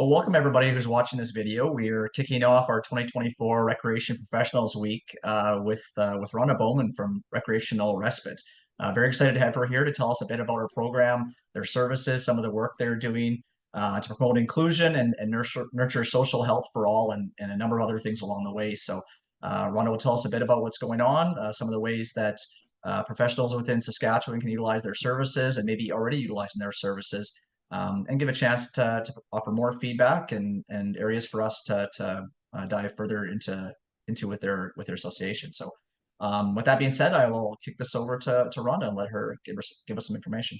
Well, welcome everybody who's watching this video. We're kicking off our 2024 Recreation Professionals Week with Rhonda Bowman from Recreational Respite. Very excited to have her here to tell us a bit about her program, their services, some of the work they're doing to promote inclusion and nurture social health for all, and a number of other things along the way. So, Rhonda will tell us a bit about what's going on, some of the ways that professionals within Saskatchewan can utilize their services and maybe already utilizing their services, and give a chance to offer more feedback and areas for us to dive further into with their association. So, with that being said, I will kick this over to Rhonda and let her give us some information.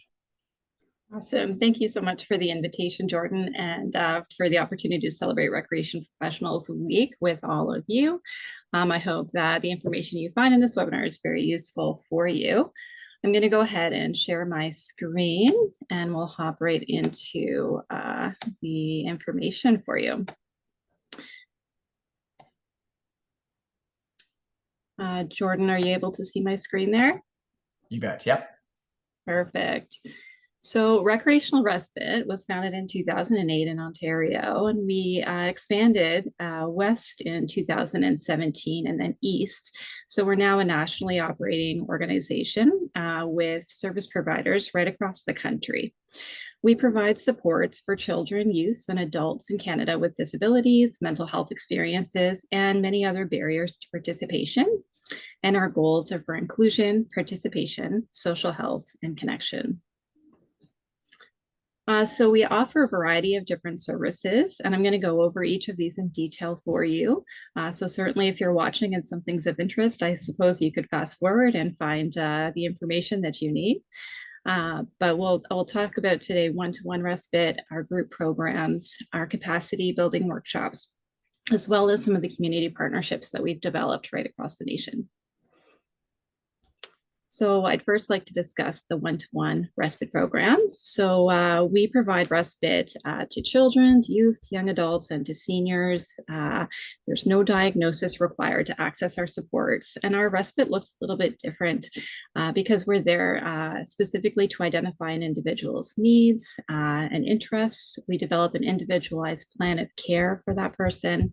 Awesome. Thank you so much for the invitation, Jordan, and for the opportunity to celebrate Recreation Professionals Week with all of you. I hope that the information you find in this webinar is very useful for you. I'm going to go ahead and share my screen, and we'll hop right into the information for you. Jordan, are you able to see my screen there? You bet. Yep. Perfect. So Recreational Respite was founded in 2008 in Ontario, and we expanded west in 2017 and then east. So we're now a nationally operating organization with service providers right across the country. We provide supports for children, youth, and adults in Canada with disabilities, mental health experiences, and many other barriers to participation. And our goals are for inclusion, participation, social health, and connection. So we offer a variety of different services, and I'm going to go over each of these in detail for you. So certainly if you're watching and something's of interest, I suppose you could fast forward and find the information that you need. But I'll talk about today one-to-one respite, our group programs, our capacity building workshops, as well as some of the community partnerships that we've developed right across the nation. So I'd first like to discuss the one-to-one respite program. So we provide respite to children, to youth, to young adults, and to seniors. There's no diagnosis required to access our supports. And our respite looks a little bit different because we're there specifically to identify an individual's needs and interests. We develop an individualized plan of care for that person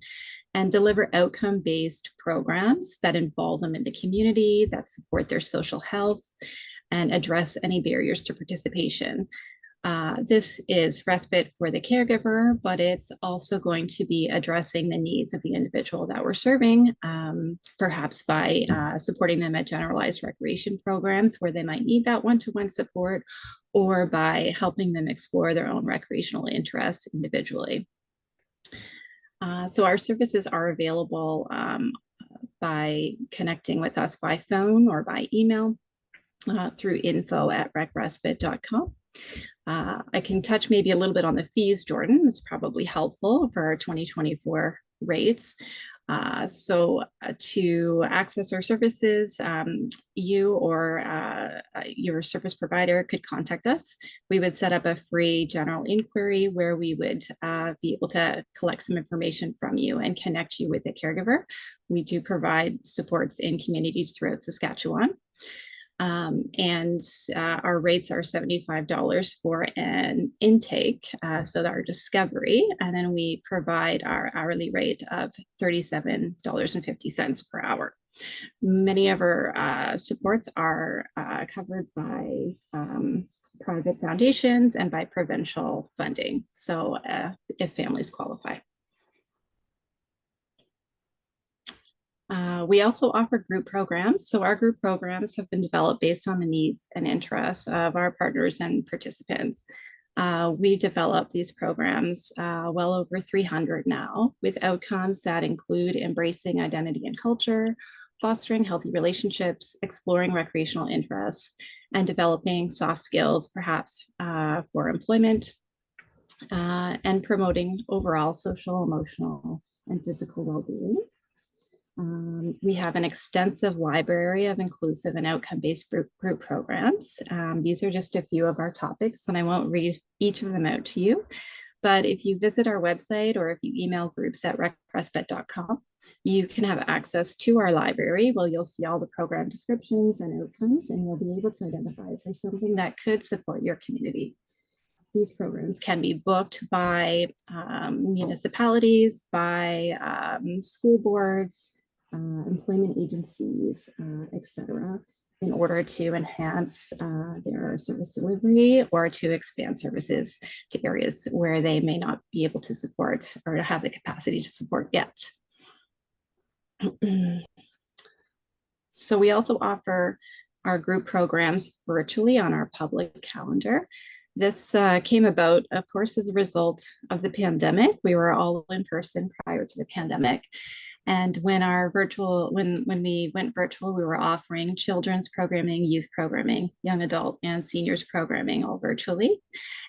and deliver outcome-based programs that involve them in the community, that support their social health, and address any barriers to participation. This is respite for the caregiver, but it's also going to be addressing the needs of the individual that we're serving, perhaps by supporting them at generalized recreation programs where they might need that one-to-one support, or by helping them explore their own recreational interests individually. So our services are available by connecting with us by phone or by email through info@recrespite.com. I can touch maybe a little bit on the fees, Jordan. It's probably helpful for our 2024 rates. So to access our services, you or your service provider could contact us. We would set up a free general inquiry where we would be able to collect some information from you and connect you with a caregiver. We do provide supports in communities throughout Saskatchewan. And our rates are $75 for an intake, so our discovery, and then we provide our hourly rate of $37.50 per hour. Many of our supports are covered by private foundations and by provincial funding, so if families qualify. We also offer group programs. So our group programs have been developed based on the needs and interests of our partners and participants. We developed these programs, well over 300 now, with outcomes that include embracing identity and culture, fostering healthy relationships, exploring recreational interests, and developing soft skills, perhaps for employment, and promoting overall social, emotional, and physical well-being. We have an extensive library of inclusive and outcome-based group programs. These are just a few of our topics, and I won't read each of them out to you. But if you visit our website or if you email groups@recrespite.com, you can have access to our library where you'll see all the program descriptions and outcomes, and you'll be able to identify if there's something that could support your community. these programs can be booked by municipalities, by school boards, employment agencies, etc., in order to enhance their service delivery or to expand services to areas where they may not be able to support or have the capacity to support yet. So we also offer our group programs virtually on our public calendar. This came about, of course, as a result of the pandemic. We were all in person prior to the pandemic. And when we went virtual, we were offering children's programming, youth programming, young adult and seniors programming all virtually.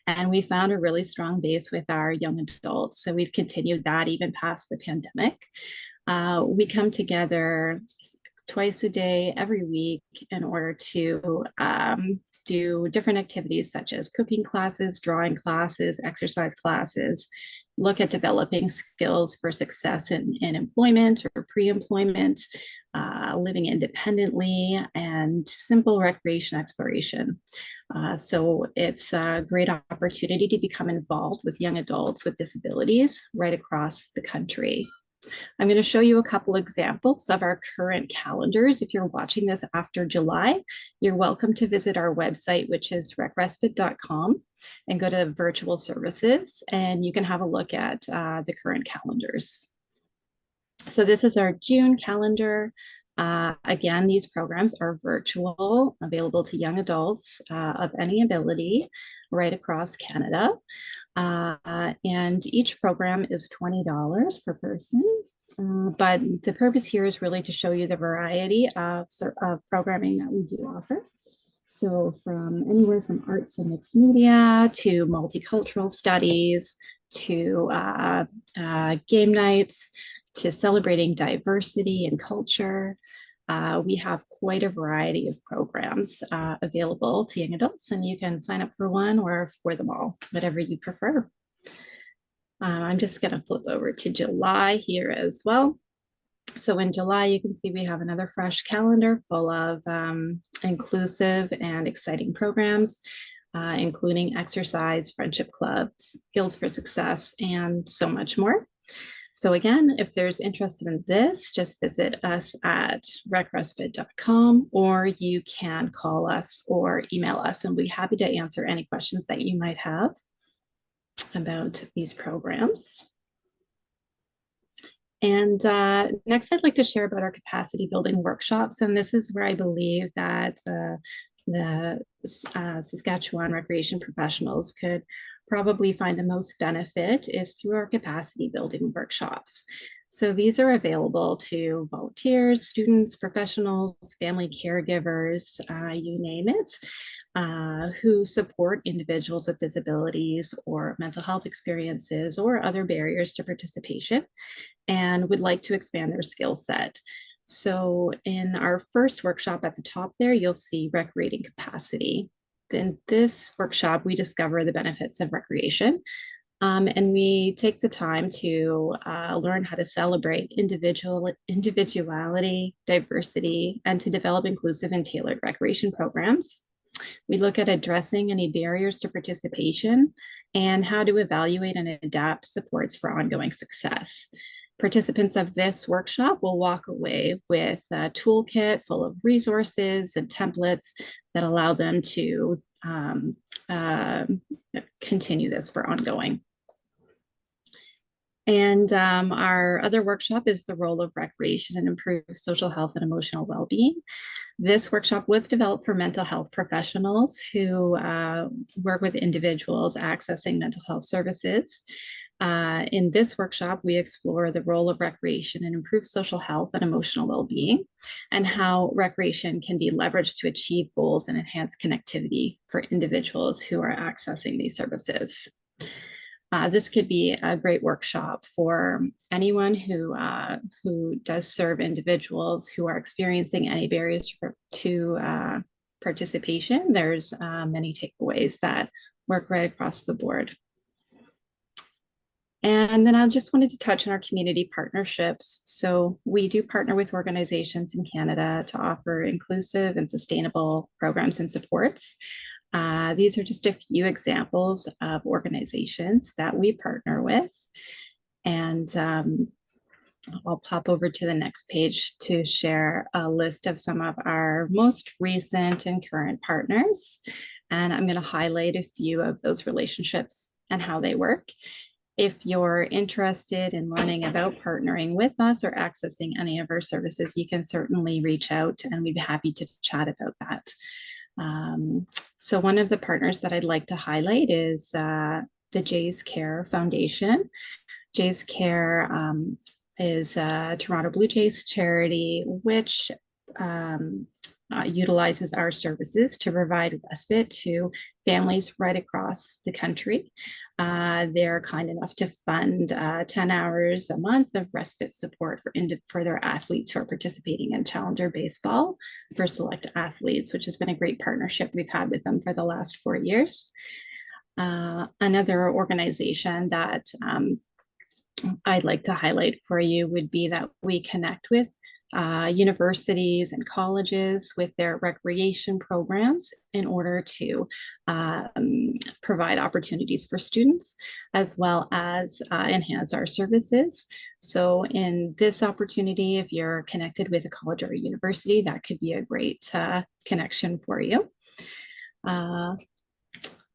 And we found a really strong base with our young adults. So we've continued that even past the pandemic. We come together twice a day, every week, in order to do different activities such as cooking classes, drawing classes, exercise classes, look at developing skills for success in employment or pre-employment, living independently, and simple recreation exploration. So it's a great opportunity to become involved with young adults with disabilities right across the country. I'm going to show you a couple examples of our current calendars. If you're watching this after July, you're welcome to visit our website, which is recrespite.com, and go to virtual services, and you can have a look at the current calendars. So this is our June calendar. Again, these programs are virtual, available to young adults of any ability right across Canada. And each program is $20 per person. But the purpose here is really to show you the variety of programming that we do offer. So from anywhere from arts and mixed media to multicultural studies to game nights to celebrating diversity and culture. We have quite a variety of programs available to young adults, and you can sign up for one or for them all, whatever you prefer. I'm just going to flip over to July here as well. So in July, you can see we have another fresh calendar full of inclusive and exciting programs, including exercise, friendship clubs, skills for success, and so much more. So again, if there's interest in this, just visit us at recrespite.com, or you can call us or email us, and we'll be happy to answer any questions that you might have about these programs. And next, I'd like to share about our capacity building workshops. And this is where I believe that the Saskatchewan recreation professionals could probably find the most benefit is through our capacity building workshops. So these are available to volunteers, students, professionals, family caregivers, you name it, who support individuals with disabilities or mental health experiences or other barriers to participation and would like to expand their skill set. So in our first workshop at the top there, you'll see recreating capacity. In this workshop, we discover the benefits of recreation, and we take the time to learn how to celebrate individuality, diversity, and to develop inclusive and tailored recreation programs. We look at addressing any barriers to participation and how to evaluate and adapt supports for ongoing success. Participants of this workshop will walk away with a toolkit full of resources and templates that allow them to continue this for ongoing. And our other workshop is the role of recreation and improved social health and emotional well-being. This workshop was developed for mental health professionals who work with individuals accessing mental health services. In this workshop, we explore the role of recreation and improve social health and emotional well-being, and how recreation can be leveraged to achieve goals and enhance connectivity for individuals who are accessing these services. This could be a great workshop for anyone who does serve individuals who are experiencing any barriers to participation. There's many takeaways that work right across the board. And then I just wanted to touch on our community partnerships. So we do partner with organizations in Canada to offer inclusive and sustainable programs and supports. These are just a few examples of organizations that we partner with. And I'll pop over to the next page to share a list of some of our most recent and current partners. And I'm going to highlight a few of those relationships and how they work. If you're interested in learning about partnering with us or accessing any of our services, you can certainly reach out and we'd be happy to chat about that. So one of the partners that I'd like to highlight is the Jays Care Foundation. Jays Care is a Toronto Blue Jays charity, which utilizes our services to provide respite to families right across the country. They're kind enough to fund 10 hours a month of respite support for their athletes who are participating in Challenger Baseball for select athletes, which has been a great partnership we've had with them for the last 4 years. Another organization that I'd like to highlight for you would be that we connect with universities and colleges with their recreation programs in order to provide opportunities for students as well as enhance our services. So in this opportunity, if you're connected with a college or a university, that could be a great connection for you.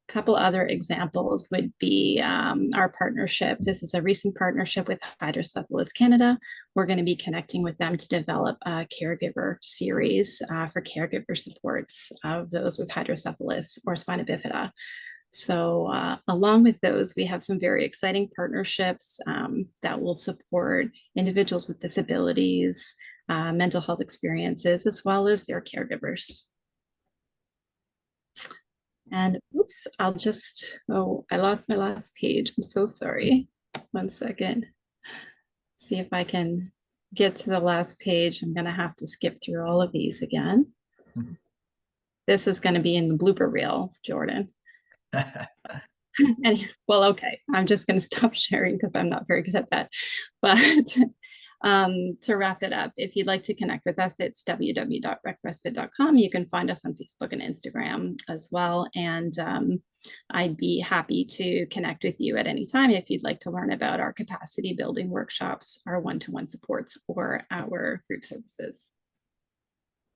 Couple other examples would be our partnership. This is a recent partnership with Hydrocephalus Canada. We're going to be connecting with them to develop a caregiver series for caregiver supports of those with hydrocephalus or spina bifida. So along with those, we have some very exciting partnerships that will support individuals with disabilities, mental health experiences, as well as their caregivers. And oops, I lost my last page. I'm so sorry. 1 second. See if I can get to the last page. I'm going to have to skip through all of these again. Mm-hmm. This is going to be in the blooper reel, Jordan. And well, okay, I'm just going to stop sharing because I'm not very good at that. But to wrap it up, if you'd like to connect with us, it's www.recrespite.com. You can find us on Facebook and Instagram as well. And I'd be happy to connect with you at any time if you'd like to learn about our capacity building workshops, our one-to-one supports, or our group services.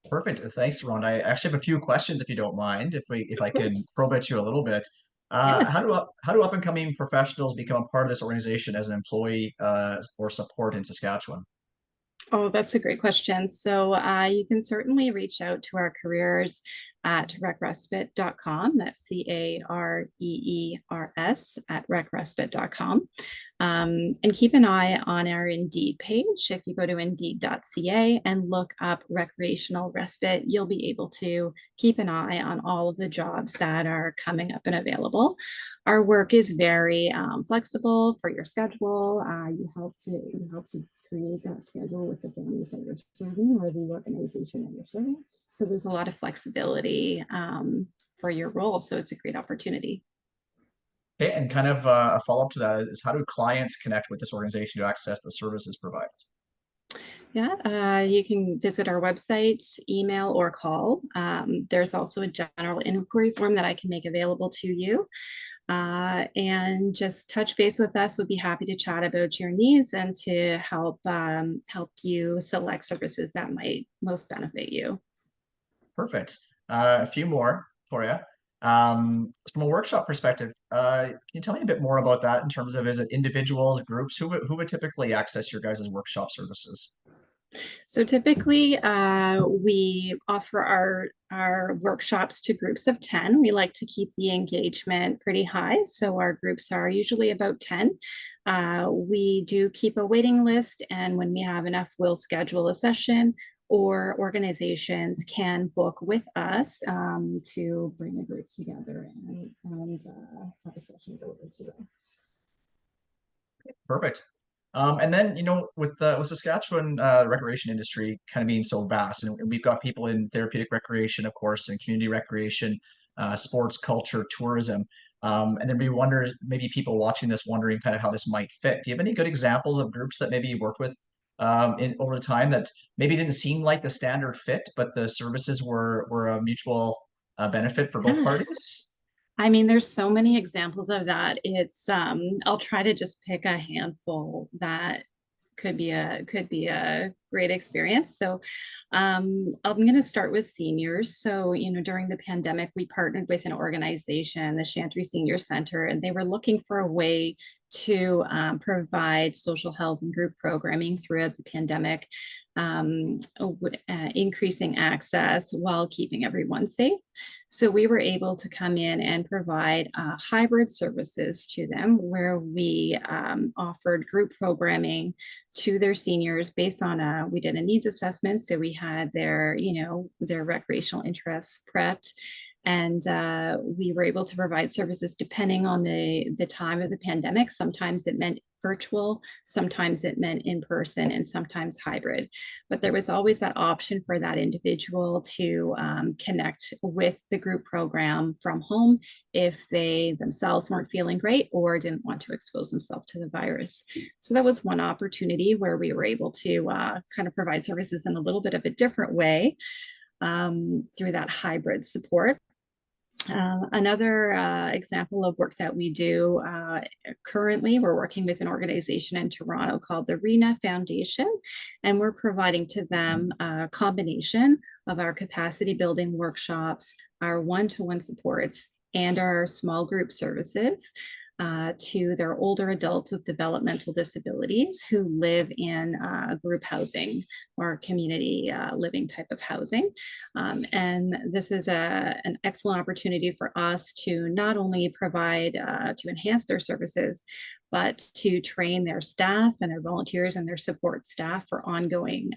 Perfect. Thanks, Ron. I actually have a few questions, if you don't mind, if I can probe at you a little bit. Yes. How do up and coming professionals become a part of this organization as an employee or support in Saskatchewan? Oh, that's a great question. So you can certainly reach out to our careers at recrespite.com. That's CAREERS at recrespite.com. And keep an eye on our Indeed page. If you go to indeed.ca and look up recreational respite, you'll be able to keep an eye on all of the jobs that are coming up and available. Our work is very flexible for your schedule. You help to create that schedule with the families that you're serving or the organization that you're serving. So there's a lot of flexibility for your role. So it's a great opportunity. Okay, and kind of a follow-up to that is how do clients connect with this organization to access the services provided? Yeah, you can visit our website, email, or call. There's also a general inquiry form that I can make available to you. And just touch base with us. We'd be happy to chat about your needs and to help you select services that might most benefit you. Perfect. A few more for you. From a workshop perspective, can you tell me a bit more about that in terms of, is it individuals, groups? Who would typically access your guys' workshop services? So typically, we offer our workshops to groups of 10. We like to keep the engagement pretty high. So our groups are usually about 10. We do keep a waiting list, and when we have enough, we'll schedule a session, or organizations can book with us to bring a group together and have a session delivered to them. Perfect. And then, with Saskatchewan recreation industry kind of being so vast, and we've got people in therapeutic recreation, of course, and community recreation, sports, culture, tourism. And then we wonder, maybe people watching this wondering kind of how this might fit. Do you have any good examples of groups that maybe you worked with over the time that maybe didn't seem like the standard fit, but the services were a mutual benefit for both Yeah. parties? I mean, there's so many examples of that. I'll try to just pick a handful that could be a great experience. So I'm going to start with seniors. So, during the pandemic, we partnered with an organization, the Chantry Senior Center, and they were looking for a way to provide social health and group programming throughout the pandemic, increasing access while keeping everyone safe. So we were able to come in and provide hybrid services to them where we offered group programming to their seniors based on we did a needs assessment. So we had their recreational interests prepped. And we were able to provide services depending on the time of the pandemic. Sometimes it meant virtual, sometimes it meant in person, and sometimes hybrid. But there was always that option for that individual to connect with the group program from home if they themselves weren't feeling great or didn't want to expose themselves to the virus. So that was one opportunity where we were able to kind of provide services in a little bit of a different way through that hybrid support. Another example of work that we do currently, we're working with an organization in Toronto called the RENA Foundation, and we're providing to them a combination of our capacity building workshops, our one-to-one supports, and our small group services to their older adults with developmental disabilities who live in group housing or community living type of housing. And this is an excellent opportunity for us to not only provide to enhance their services, but to train their staff and their volunteers and their support staff for ongoing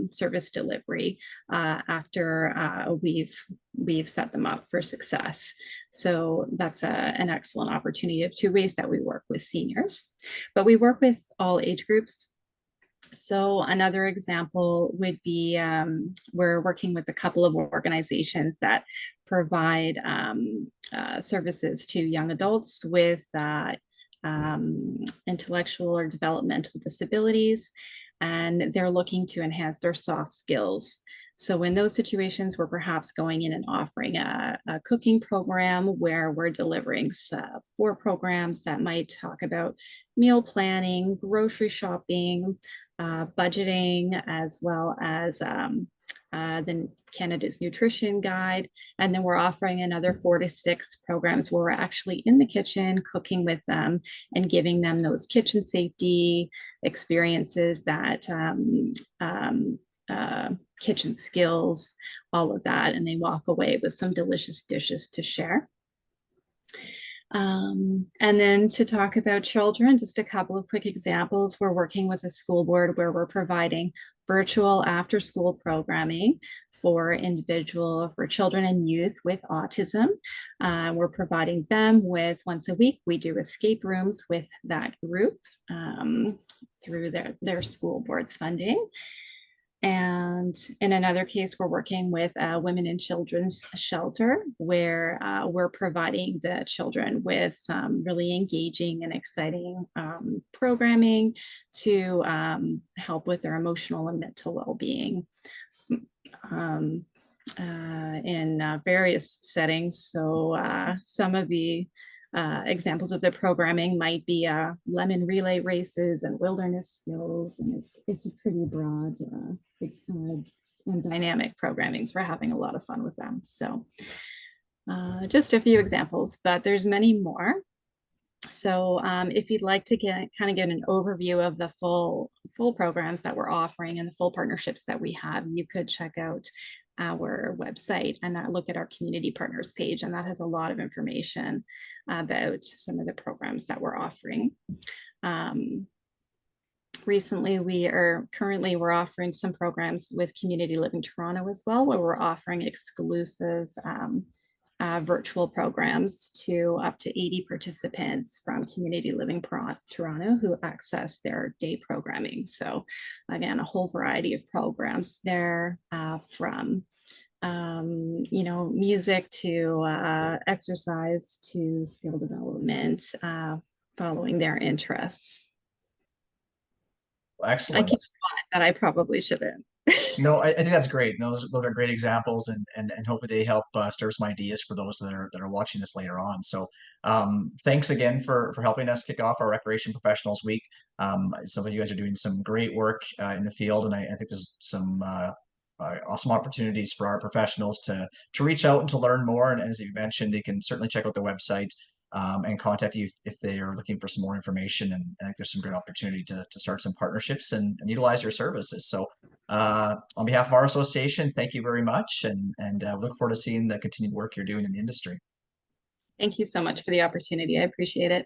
service delivery after we've set them up for success. So that's an excellent opportunity of two ways that we work with seniors, but we work with all age groups. So another example would be we're working with a couple of organizations that provide services to young adults with intellectual or developmental disabilities, and they're looking to enhance their soft skills. So in those situations, we're perhaps going in and offering a cooking program where we're delivering 4 programs that might talk about meal planning, grocery shopping, budgeting, as well as the Canada's Nutrition Guide. And then we're offering another 4 to 6 programs where we're actually in the kitchen cooking with them and giving them those kitchen safety experiences, that kitchen skills, all of that. And they walk away with some delicious dishes to share. And then to talk about children, just a couple of quick examples. We're working with a school board where we're providing virtual after school programming for children and youth with autism. We're providing them with, once a week, we do escape rooms with that group through their school board's funding. And in another case, we're working with Women and Children's Shelter, where we're providing the children with some really engaging and exciting programming to help with their emotional and mental well-being in various settings. So some of the examples of the programming might be lemon relay races and wilderness skills, and it's a pretty broad and dynamic programmings. We're having a lot of fun with them. So just a few examples, but there's many more. So if you'd like to get an overview of the full programs that we're offering and the full partnerships that we have, you could check out our website and look at our community partners page, and that has a lot of information about some of the programs that we're offering. Recently, we're offering some programs with Community Living Toronto as well, where we're offering exclusive virtual programs to up to 80 participants from Community Living Toronto who access their day programming. So again, a whole variety of programs there, from music to exercise to skill development, following their interests. I Excellent. keep quiet that I probably shouldn't. No, I think that's great. Those are great examples, and hopefully they help stir some ideas for those that are watching this later on. So, thanks again for helping us kick off our Recreation Professionals Week. Some of you guys are doing some great work in the field, and I think there's some awesome opportunities for our professionals to reach out and to learn more. And as you mentioned, they can certainly check out the website and contact you if they are looking for some more information. And I think there's some great opportunity to start some partnerships and utilize your services. So on behalf of our association, thank you very much, and look forward to seeing the continued work you're doing in the industry. Thank you so much for the opportunity. I appreciate it.